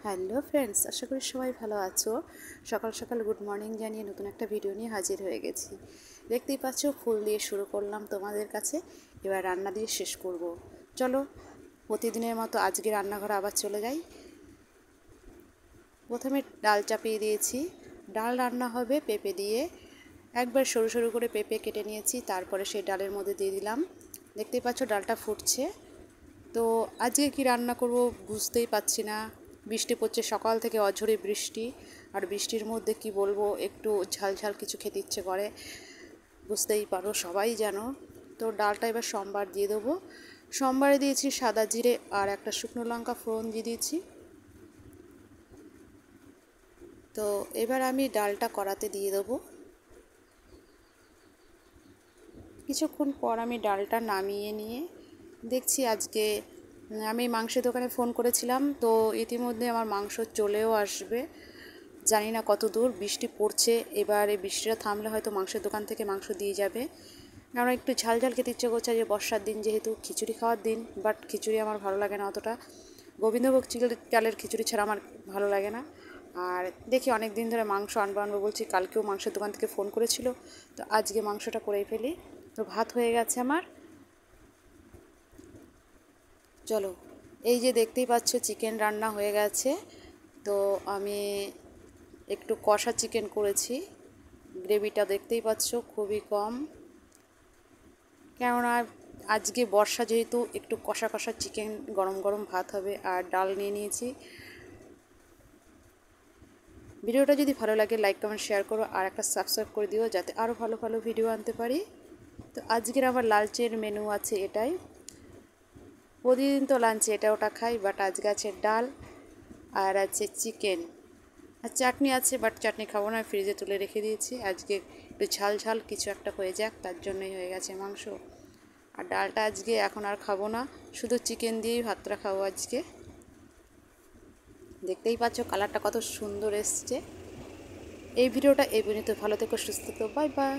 Hello friends, আশা করি সবাই ভালো আছো। সকাল সকাল গুড মর্নিং জানিয়ে নতুন একটা ভিডিও নিয়ে হাজির হয়ে গেছি। দেখতেই পাচ্ছ, ফুল দিয়ে শুরু করলাম তোমাদের কাছে, এবার রান্না দিয়ে শেষ করব। চলো প্রতিদিনের মতো আজকে রান্নাঘরে আবার চলে যাই। প্রথমে ডাল চাপিয়ে দিয়েছি। ডাল রান্না হবে পেঁপে দিয়ে। একবার সরু সরু করে পেঁপে কেটে নিয়েছি, তারপরে সেই ডালের মধ্যে দিয়ে দিলাম। দেখতেই পাচ্ছ ডালটা ফুটছে। তো আজকে কি রান্না করব বুঝতেই পারছি না। বৃষ্টি পড়ছে সকাল থেকে, অঝরে বৃষ্টি। আর বৃষ্টির মধ্যে কি বলবো, একটু ঝাল ঝাল কিছু খেতে ইচ্ছে করে, বুঝতেই পারো, সবাই জানো। তো ডালটা এবার সোমবার দিয়ে দেবো। সোমবারে দিয়েছি সাদা জিরে আর একটা শুকনো লঙ্কা ফোড়ন দিয়ে দিয়েছি। তো এবার আমি ডালটা কড়াতে দিয়ে দেবো। কিছুক্ষণ পর আমি ডালটা নামিয়ে নিয়ে দেখছি আজকে আমি মাংসের দোকানে ফোন করেছিলাম, তো ইতিমধ্যে আমার মাংস চলেও আসবে। জানি না কত দূর, বৃষ্টি পড়ছে, এবার এই বৃষ্টিটা থামলে হয়তো মাংসের দোকান থেকে মাংস দিয়ে যাবে। কারণ একটু ঝাল ঝাল খেতে ইচ্ছে করছে, যে বর্ষার দিন যেহেতু, খিচুড়ি খাওয়ার দিন, বাট খিচুড়ি আমার ভালো লাগে না অতটা। গোবিন্দভোগ চালের খিচুড়ি ছাড়া আমার ভালো লাগে না। আর দেখি অনেক দিন ধরে মাংস আনবো বলছি, কালকেও মাংসের দোকান থেকে ফোন করেছিল, তো আজকে মাংসটা করেই ফেলি। তো ভাত হয়ে গেছে আমার। চলো, এই যে দেখতেই পাচ্ছ চিকেন রান্না হয়ে গেছে। তো আমি একটু কষা চিকেন করেছি। গ্রেভিটা দেখতেই পাচ্ছ খুবই কম, কেননা আজকে বর্ষা যেহেতু, একটু কষা কষা চিকেন, গরম গরম ভাত হবে। আর ডাল নিয়ে নিয়েছি। ভিডিওটা যদি ভালো লাগে লাইক কমেন্ট শেয়ার করো, আর একটা সাবস্ক্রাইব করে দিও, যাতে আরও ভালো ভালো ভিডিও আনতে পারি। তো আজকের আমার লাঞ্চের মেনু আছে এটাই। প্রতিদিন তো লাঞ্চে এটা ওটা খাই, বাট আজকে আছে ডাল আর আছে চিকেন আর চাটনি আছে, বাট চাটনি খাবো না, ফ্রিজে তুলে রেখে দিয়েছি। আজকে একটু ঝাল ঝাল কিছু একটা হয়ে যাক, তার জন্যই হয়ে গেছে মাংস। আর ডালটা আজকে এখন আর খাবো না, শুধু চিকেন দিয়েই ভাতটা খাবো আজকে। দেখতেই পাচ্ছ কালারটা কত সুন্দর এসছে। এই ভিডিওটা এই পর্যন্ত, ভালো থেকো, সুস্থ থেকো, বাই বাই।